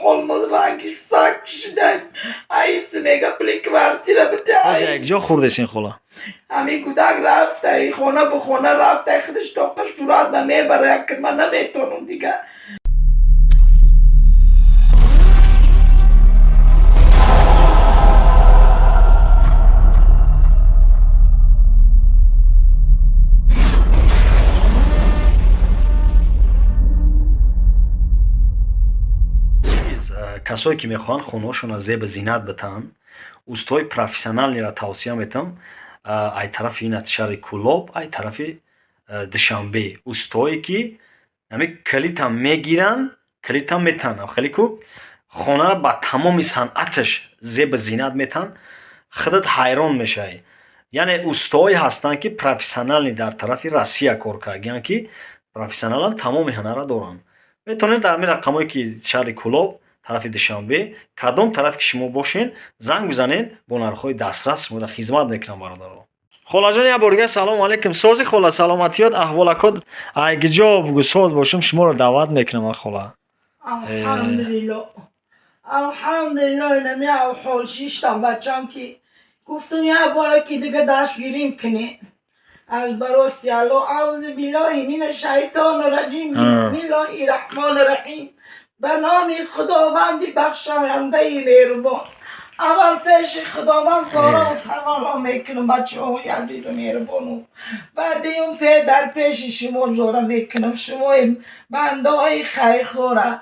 olmadı rangi sak kişiden. Ayısı mega pli kvartira bite از یک ayısı. جا خوردشین خلا همین کودک رفته خونه به خونه رفته خودش تا صورت نمیبره که من نمیتونم دیگه. کسایی که میخوان خونه‌شون زیب زینت بتن устoi профессиональнира тавсия метам ай тарафи ин шаҳри Кӯлоб ай тарафи Душанбе устое ки ҳами калитам мегиранд калитам метананд хеле ку хонаро ба тамоми санъаташ зеба зинат метаҳанд худат ҳайрон мешавӣ яъне устоҳое ҳастанд ки профессионални дар тарафи Россия кор карданд ки профессионалан тамоми ҳунарро доранд метавонед дар ҳамин рақамҳое ки шаҳри Кӯлоб тарафи Душанбе кадом тараф ки шумо бошен занг бизанед бо нархҳои дастрас шумо хизмат мекунанд бародаро. Холаҷон як бор дига салому алейкум. Сози хола саломатиёт аҳволакот айгиҷо бугу соз бошум шуморо даъват мекунам хола. الحمدلله الحمدلله نمی حال شیشتم بچم که گفتم یه باره که دیگه دست گیریم کنه از برای سیالو اعوذ بالله من الشیطان الرجیم بسم الله الرحمن الرحیم به نام خداوند بخشاینده مهربان. اول پیش خداوند زارا و توالا میکنم بچه های عزیز مهربانو بعد اون در پیش شما زارا میکنم شما بنده های خیرخوره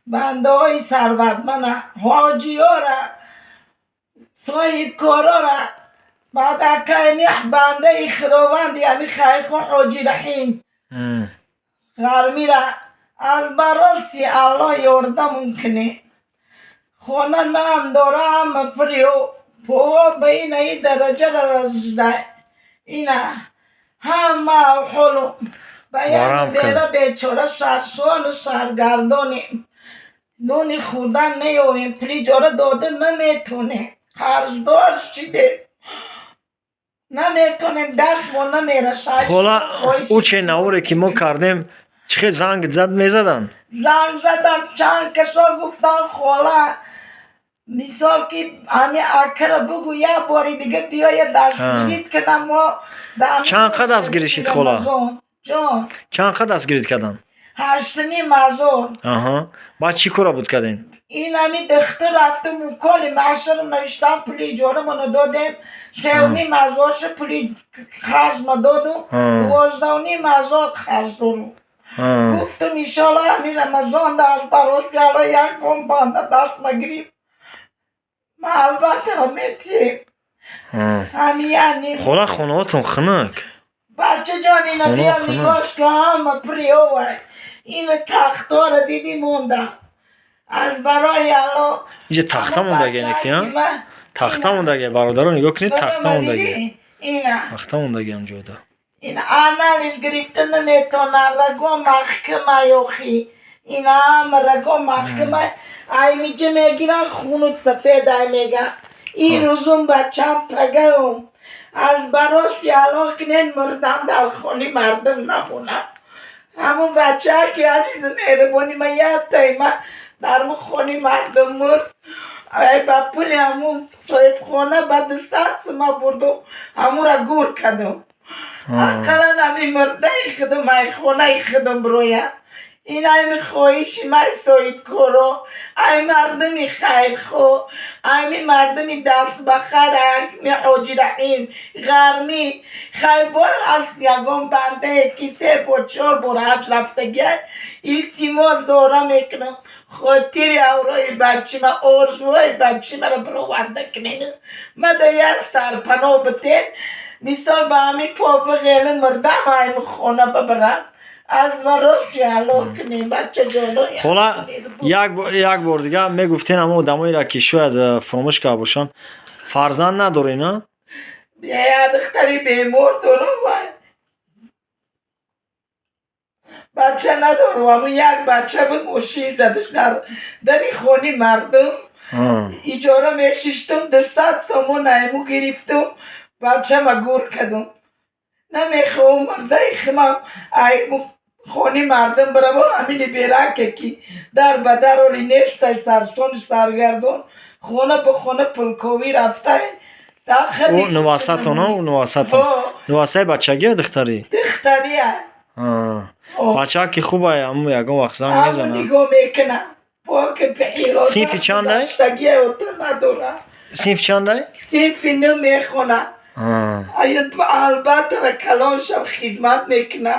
بنده های ثروتمند حاجی ها را صاحب کارا را بعد اکای بنده خداوندی همی خیرخواه حاجی رحیم غرمی را از براسی الله یاردمون کنه خونه نام دارم پریو پو به این درجه را رسیده اینا همه حلو باید بیره بیچاره سرسان و سرگردانی دونی خوردن نیویم پری جاره داده نمیتونه قرضدار شده نمیتونه دست ما نمیرسه Хола او چه نوره که ما کردیم چه زنگ زد میزدن زنگ زدن چند کسا گفتن خاله مثال که همین اکر بگو یه باری دیگه بیای دستگیریت کنم ما چند قد دستگیری شید خاله جان چند قد دستگیریت کردن 8,000 بعد چی کارا بود کردین این همین دختر رفته مکالی محشر نوشتم پولی اجاره منو دادیم 3,500 پولی خرج ما دادم 12,500 خرج دارم گفتم ایشالا همین رمضان دست براسی حالا یک پون بنده دست مگریم ما البته را میتیم همین یعنی خاله خونه هاتون خنک بچه جان اینا بیا نگاش که همه پریوه این تختا را دیدی موندم از برای الله اینجا تخته موندگی نکی تخته موندگی برادران نگاه کنید تخته موندگی تخته موندگی هم جدا این آنالش گرفته نمیتونه رگو محکمه یوخی این هم رگو محکمه ای میجه میگیرن خونت سفید ای میگه این روزون بچم پگم از براسی الله کنین مردم در خونی مردم نمونم همون بچه که عزیز مهربانی من یاد تایمه در مو خونی مردم مرد ای با پولی همون صاحب خونه بعد ساعت ما بردم همون را گور کردم اقلا نمی مرده خودم ای خونه خودم برویم این ای خواهیشی من صاحب کرو ای مردمی خیر خو ای مردمی دست بخیر ای حاجی رحیم غرمی خیر باید از یگم بنده کسی بچار برایت رفتگی التماس زاره میکنم خاطر اورای بچه من آرزوهای بچه من رو برآورده کنین من دیگه سرپناه بتین مثال با همی پا بغیل مردم های خونه ببرن از براسی حالا کنیم بچه جانو خاله یک بار دیگه میگفتین اما آدمایی را که شاید فراموش کرده باشن فرزند نداری نه؟ یه دختری بیمار دارم بچه ندارم اما یک بچه به مشی زدش در خونی مردم ایجاره میشیشتم 200 سامون ایمو گرفتم بچه ما گور کدم نمیخوام مرده خمم ایمو خونی مردم برای همین بیرکه که در بدر و نیست سرسون سرگردون خونه به خونه پلکوی رفته او نواسطونه او نواسطون نواسای بچگی دختری دختریه بچه که خوبه همون یکم وقت زنگ همون میزنه نگاه میکنه پاک پیران صنف چنده؟ گذشتگی اوتو نداره صنف چنده؟ صنف نو میخونه البته را کلانشم خدمت میکنه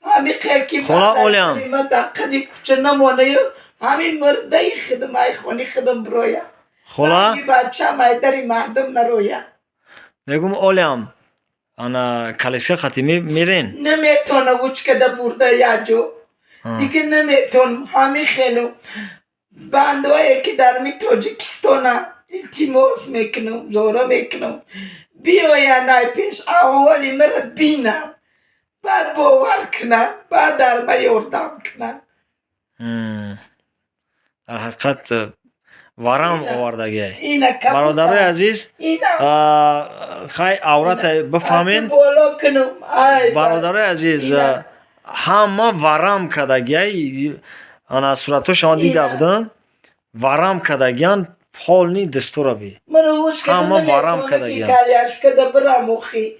همین که خلا اولیم ما دقیقی کچه نمانه همین مرده خدمه خونی خدم برویه خلا بچه مایداری مردم نرویه میگم اولیم انا کلیسا خاتمی میرین نمیتونه وچ کده برده یا جو دیگه نمیتون همین خیلو بندهایی که در می تاجیکستانه التماس میکنم زورا میکنم بیاین پیش احوالی مرا بینم بعد باور کنن بعد در ما یاردم کنن در حقیقت ورم آوردگی اینا کبوتر برادرای عزیز خیلی عورت بفهمین بالا کنم برادرای عزیز همه ورم کدگی انا صورتو شما دیده بودن ورم کدگیان حال نی دستور بی همه ورم کدگیان کالیاش کده برام اوخی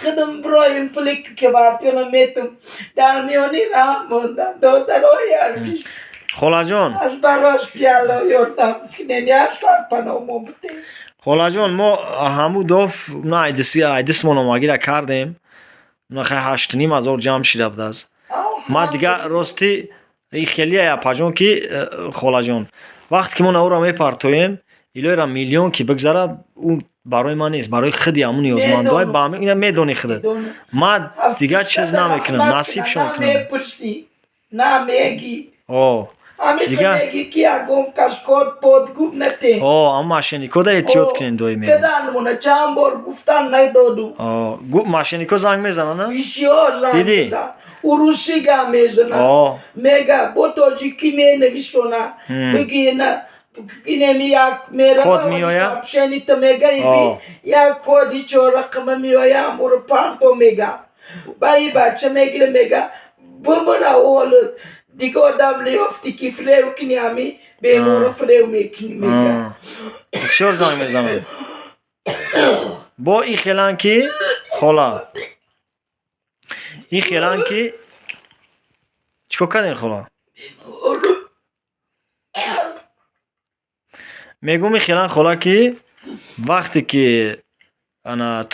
خدم برایم پلیک که بارتیونو میتم در میانی راه موندم دادرای عزیز خلا جان از براستی الله یاردم کنین یا سرپنامو بده خلا جان ما همو دوف نه ایدس منامگی را کردیم خیلی 8,500 جمع شده بود از ما دیگه راستی این خیلی پاجون که خلا جان وقتی که ما او را میپرتویم ایلوی را میلیون که بگذاره اون برای ما نیست برای خودی همون نیازمندای با همه اینا میدونی خودت ما دیگه چیز نمیکنم نصیب شون کنم نمیپرسی نمیگی دیگه میگی که اگم کشکات بود گفت نتین اما ماشینیکو دا احتیاط کنین دوی میگم کدن مونه چند بار گفتن ندادو ماشینیکو زنگ میزنه نه؟ بسیار زنگ میزن روسی گم میزنه میگه با تاجیکی می نویسونه بگی نه اینه یک میره کد میآید شنیت میگه این یک کدی 4 رقم میآید امور پارتو میگه با این بچه میگه میگه ببره اول دیگه آدم لیافتی که فریو کنی همی به مورو فریو میکنی میگه بسیار زنگ میزنه با این خیلان که خلا این خیلان که چکو کردین خلا میگم این خیلان خلا که وقتی که انا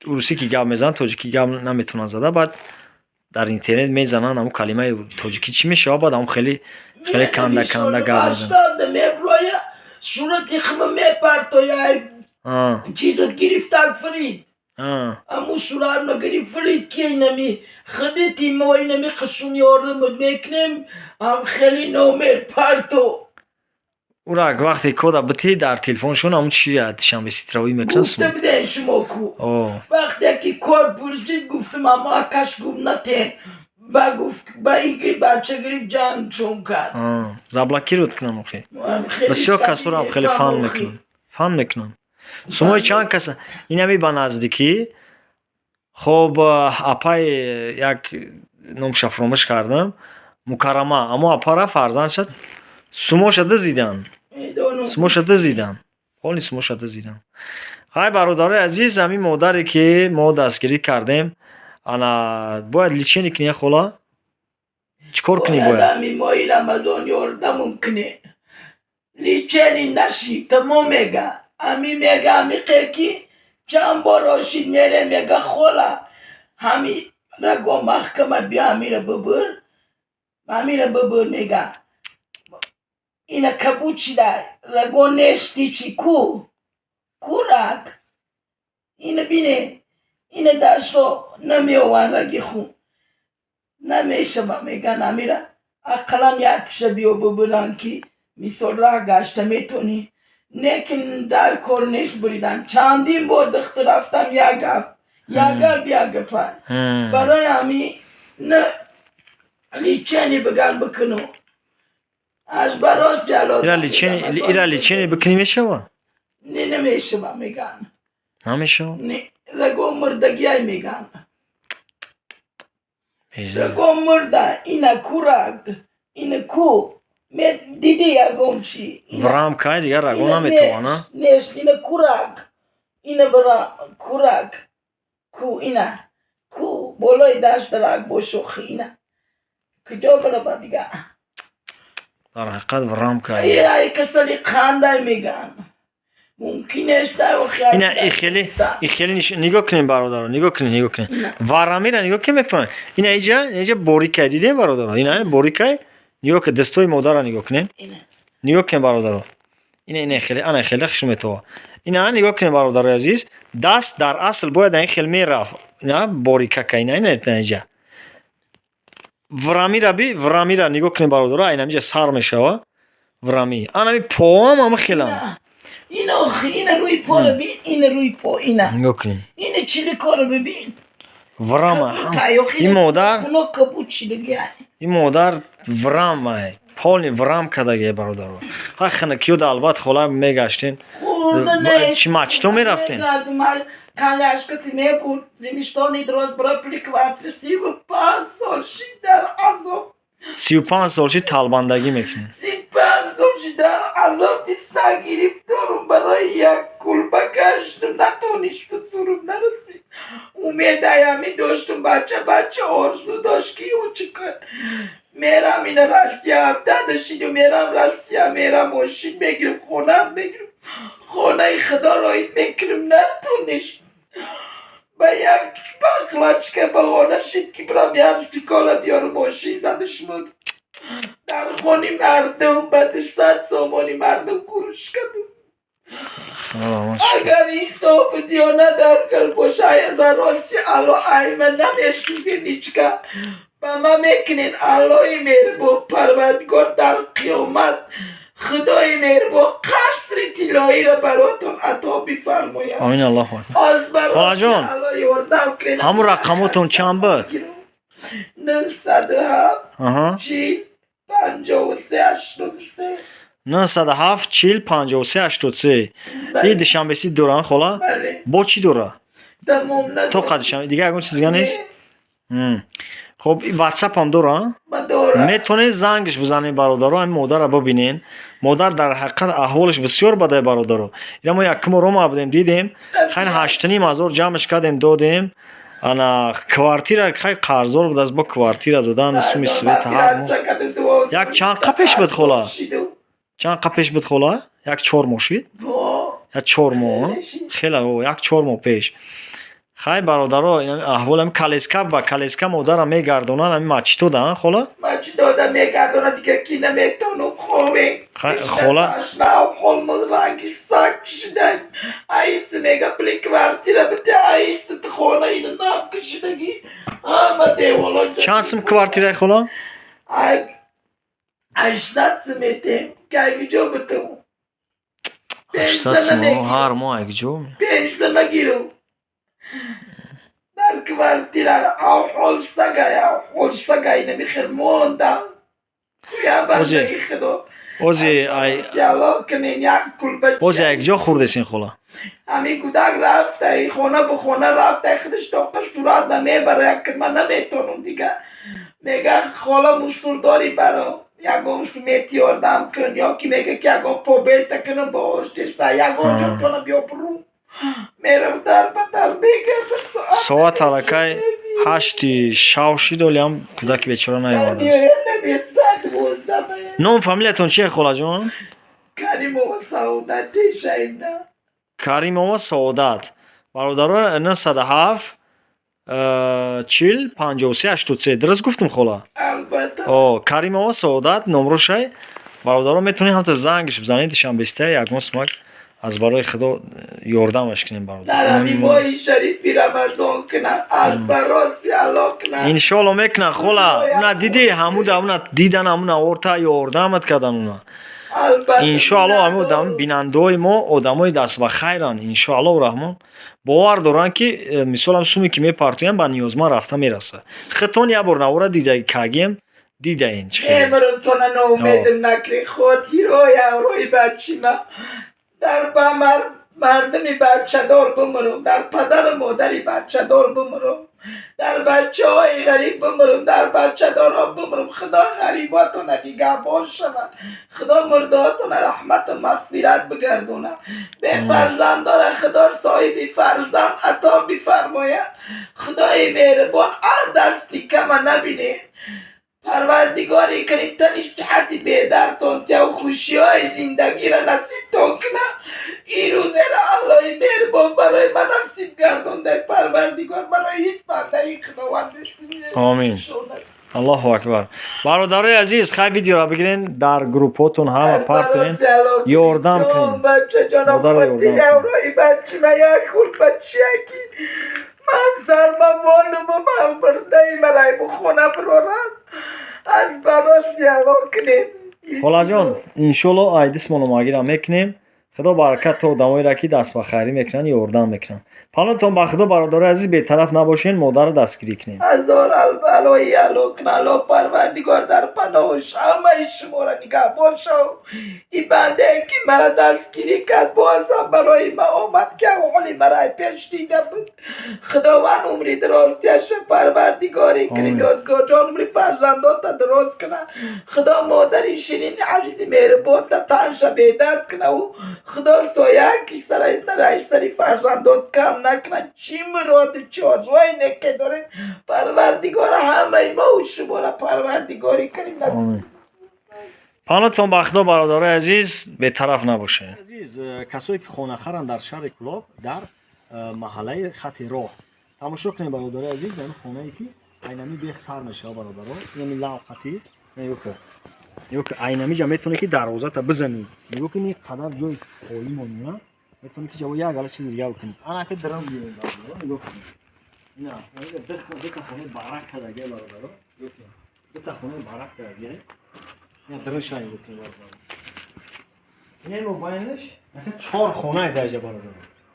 روسی که گپ میزنن تاجیکی گپ نمیتونن زده بعد در اینترنت میزنن همون کلمه تاجیکی چی میشه بعد هم خیلی کنده گپ میزنن صورتی خمه میپرتوی چیزت گرفتن فرید امو صورت نگرفت فرید که اینمی خودتی ما اینمی قشون یاردم میکنیم هم خیلی نومیر پرتو او را وقتی کد بتی در تلفنشون همون چی اتشان به سیتراوی میکنن گفته بده شما کو وقتی که کد پرسید گفتم اما کش گفت نتین با اینکه بچه گریف جنگ چون کرد زبلکی رو کنم خیلی بسیار کسور هم خیلی فهم میکنن سمای چند کس این همی با نزدیکی خب اپای یک نام شفرامش کردم مکرمه اما اپا را فرزند شد سموش دزیدن خالی سموش دزیدن خیلی برادر عزیز همین مادری که ما دستگیری کردیم انا باید لیچینی کنی خلا چکار کنی باید همی ما این رمضان یارده ممکنه لیچینی نشی تمام میگه همی میگه همی قیقی چند بار راشید میره میگه خلا همی رگو محکمه بیا همی را ببر میگه اینا کبود چی در رگو نشتی چی کو رگ اینه بینه اینه درسو نمیوان رگی خون نمیشه با میگن امیره اقلا یادشه بیو ببرن که میسال راه گشته میتونی نیکن در کورنش بریدن چندین بار دخت رفتم یا گفت برای همی نه لیچنی بگن بکنو از براسی ایرا لیچینی بکنی میشه و؟ نه نمیشه با میگن نمیشه؟ نه رگو مردگی های میگن بگم مرده اینه کورک اینه کو دیدی یکم چی ورام کای دیگه رگو نمیتونه. نیست اینه کورک اینه برا کورک کو اینه کو بالای دشت رگ باشوخی اینه کجا برا دیگه در حقیقت ورام کای ای کسلی خنده میگن ممکن است اینا ای خیلی نگاه کنین برادر نگاه کنین ورمی را نگاه کنین میفهمین اینا اینجا باریکای دیدین برادر اینا باریکای نگاه که دستای مادر را نگاه کنین نگاه کنین برادر اینا خیلی خوشم میاد اینا نگاه کنین برادر عزیز دست در اصل باید این خیلی میرفت اینا باریکا کاینا اینا اینجا ورمی را نگاه کنین برادر اینا اینجا سر میشه ورمی انا می پام هم خیلم این روی پا رو ببین این روی پا اینه نگاه کنین این چیلی کار ببین ورام این مادر اونا کبوت چیلگی این مادر ورام پال ورام کداگه برادر خنه کیو د البته خلا میگشتین چی ماچتو میرفتین کالیش کتی میبود زمستانی دراز برای پلیکوارتر 35 سال شید در عذاب 35 سال شید طالباندگی میکنین 35 سال شید در عذاب سگ گرفتارم برای یک کلبه گشتم نتونستم سرم نرسید امید ایامی داشتم بچه آرزو داشت که او چکن میرم این رسیه هفته داشتید و میرم رسیه میرم ماشین بگیرم خونه خدا رایت بکرم نتونستم با یک بخلچ که بغانه شد که برم یه سیکالا بیارم ماشین زدش بود در خونی مردم بعد 100 سامانی مردم کروش کردم اگر این صاف دیانه در کر باشه از راستی الله ایمن نمیشوزی نیچکه و ما میکنین اللهی مهربان پروردگار در قیامت خدای مهربان قصر طلایی را براتون عطا بفرماید آمین الله خالا جان همون رقماتون چند بود 907 40 53 83 907 40 53 83 این دوشنبه سی دوران خالا با چی دوره تو قدشم دیگه اگه چیز دیگه نیست خب واتساپ هم دوره میتونید زنگش بزنید برادرها این مادر رو ببینین مادر در حقیقت احوالش بسیار بده برادرها اینا ما یکم رو بودیم دیدیم خیلی 8,500 جمعش کردیم دادیم انا کوارتیر خیلی قرضور بود از با کوارتیر دادن سومی سویت هر یک چند قپش بود خلا چند قپش بود خلا یک 4 ماه شد یک 4 ماه خیلی یک 4 ماه پیش خیلی برادرها این احوال هم کالسکا مادر هم میگردونن همین مچ تو دادن خلا مچ دادن میگردونن دیگه کی نمیتونم خوبه خلا خلمز رنگی سک شدن ایس میگه پلی کوارتیر بده ایس تو خونه اینو نام کشیدگی آمده والا چند سم کوارتیر خلا 800 سمته که جو بتون 800 سم هر ماه یک جو 5 سنه گیرم در کوارتیر حال سگا اینه میخیر موندم یا برده خدا اوزی یک جا خوردشین خلا همین کودک رفته خونه به خونه رفته خودش طاقه صورت نمیبره که من نمیتونم دیگه میگه خالا مستور داری برا یکم سمیتی آردم کن یا کی میگه که یکم پا بیلت کنم با آشتیسته یکم جا کنم بیا برو میرم در بدر بگرد ساعت علکای 8 شاوشید ولی هم کودک بیچاره نیومده است نام فامیلیتون چیه خالا جان؟ کریم و سعادت شاینا کریم و سعادت برادران 907 40 53 83 درست گفتم خالا البته کریم و سعادت نمروش برادران میتونید هم تا زنگش بزنید شنبه یک مسمک از برای خدا یاردمش کنیم برادر در همین ماه شریفی رمضان کنن از براسی الله کنن انشالله میکنن خلا اونا دیدی اونا دیدن همون آورتا یاردمت کردن اونا انشالله همون بینندای ما آدمای دست به خیرن انشالله رحمان باور دارن که مثال هم سومی که میپرتوین با نیازما رفته میرسه خطان یه بار نوره دیده کگیم دیده این چه امرون تو نومیدم نکری خاطی روی بچی ما در مردمی بچه دار بمرم در پدر مادری بچه دار بمرم در بچه های غریب بمرم در بچه دارا بمرم خدا غریباتون نگاه باشه خدا مرداتون رحمت و مغفرت بگردونه به فرزندان خدا صاحب فرزند عطا بفرمایه خدای مهربان دستی کم نبینه پروردگاری کریم تنش صحتی بیدارتون و خوشی های زندگی را نصیب تون کنه این روزه را الله مهربان برای من نصیب گردونده پروردگار برای هیچ بنده خداوندش آمین الله اکبر برادرای عزیز خیلی ویدیو را بگیرین در گروپاتون همه پارتین یاردم کنین بچه جانم خودی اورایی بچه من یک خورد بچه یکی من سرموانم و من برده مرای بخونه برارم از براسی علا کنین خالا جان انشالله ایدیس مانو را میکنیم خدا برکت و دمایی را که دست بخیری میکنن یاردم میکنن پانتون با خدا برادر عزیز بی‌طرف نباشین مادر رو دستگیری کنین هزار البلای الو کنالا پروردگار در پناهش همه شما را نگاه باشه این بنده که مرا دستگیری کرد بازم برای ما آمد که حالی مرا پیش دیده بود خداوند عمری درازتیش پروردگاری کریم یادگار جان عمری فرزندات دراز کنه خدا مادری شیرین عزیز مهربان تا تنش بیدرد کنه و خدا سایه که سرای ترش سری فرزندات کم نکنه چی مراد چارجوهای نکه داره پروردگار همه ما و شما را پروردگاری کنیم آمین پانتون با خدا برادرای عزیز به طرف نباشه عزیز کسایی که خانه خرن در شهر کلاب در محله خط راه تماشا کنید برادرای عزیز در خانه ای که اینمی بیخ سر میشه برادرها یعنی لعب خطی نیو که اینمی جا میتونه که دروازه تا بزنید نیو که این قدر جای خالی مونیه میتونه که جا یک غلط چیز دیگه بکنید انا که درم بیارید برادرها نیو کنید نه دو خونه بارک کردگی برادرها دو خونه بارک کردگی نه درش نمی بکنید برادرها این موبایلش چهار خونه درجه برادرها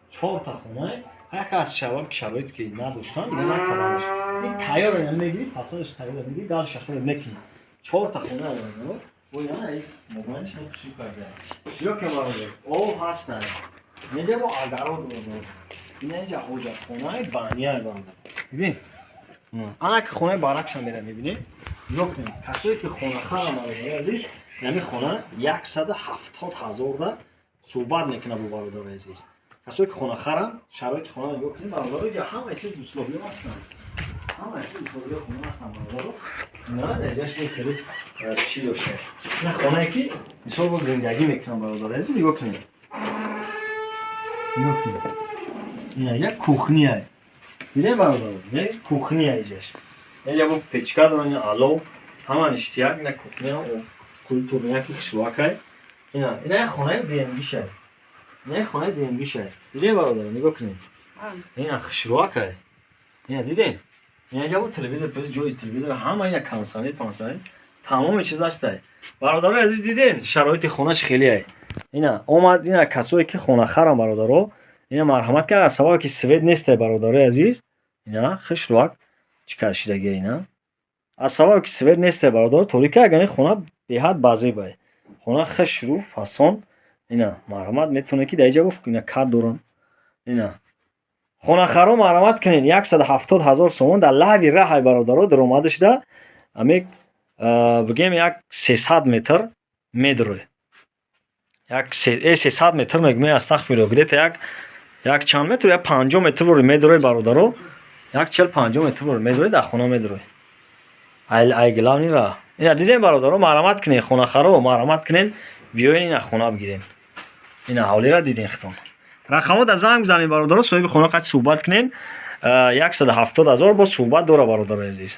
4 تا خونه یک از شباب که شرایط که نداشتن دیگه نکردنش این تیار رو میگیری فصلش تیار رو میگیری دال شخصا نکنی 4 تا خونه برادرها و یا یک موبایلش هم چی کرده یا که برادر او هستن اینجا با اگراد برادر اینجا حجت خونه بانیه برادر ببین انا که خونه بارکش میره میبینی نکنید کسایی که خونه خرم برادر یعنی خونه 170,000 دا صحبت میکنه با برادر عزیز کسایی که خونه خرن شرایط خونه رو نگاه کنید برادر همه چیز دوسلوبی هستن همه چیز دوسلوبی خونه هستن برادر نه نجاش که خیلی چی داشته نه خونه که مثال با زندگی میکنم برادر عزیز نگاه کنید این یک کوخنی هست دیدین برادر یک کوخنی هست اینجاش اینجا با پیچکه دارن یا علو همه نشتیک نه کوخنی ها و کلتور یکی کشواکه اینا خونه دیمگیشه نه خونه دیمگیشه دیدین برادر نگاه کنید اینا خشواکه اینا دیدین اینجا با تلویزیون پس جای تلویزیون همه اینا کانسانی پانسانی تمام چیز هسته برادر عزیز دیدین شرایط خونه چه خیلی هست اینا اومد اینا کسایی که خونه خرم برادرها اینا مرحمت که از سبب که سوید نیست برادر عزیز اینا خشواک چیکار شدگی اینا از سبب که سوید نیست برادر طوری که اگر خونه به حد بازی باشه خونه خشرو فاسون اینا مرحمت میتونه که دیجا گفت اینا کار دارن اینا خونه خرم مرحمت کنین 170,000 سومون در لحظه راه برادرها در اومدش ده امیک بگیم یک 300 متر میدروه یک 300 متر میگم استغفر بگید یک چند متر یا 50 متر ور میدروه برادرها یک 40-50 متر ور میدروه در خونه میدروه ایگلانی را اینا دیدین برادرها مرحمت کنین خونه خرم مرحمت کنین بیاین اینا خونه بگیرین اینا حوالی را دیدین ختون رقمات از زنگ بزنین برادرها صاحب خونه قد صحبت کنین 170,000 با صحبت داره برادر عزیز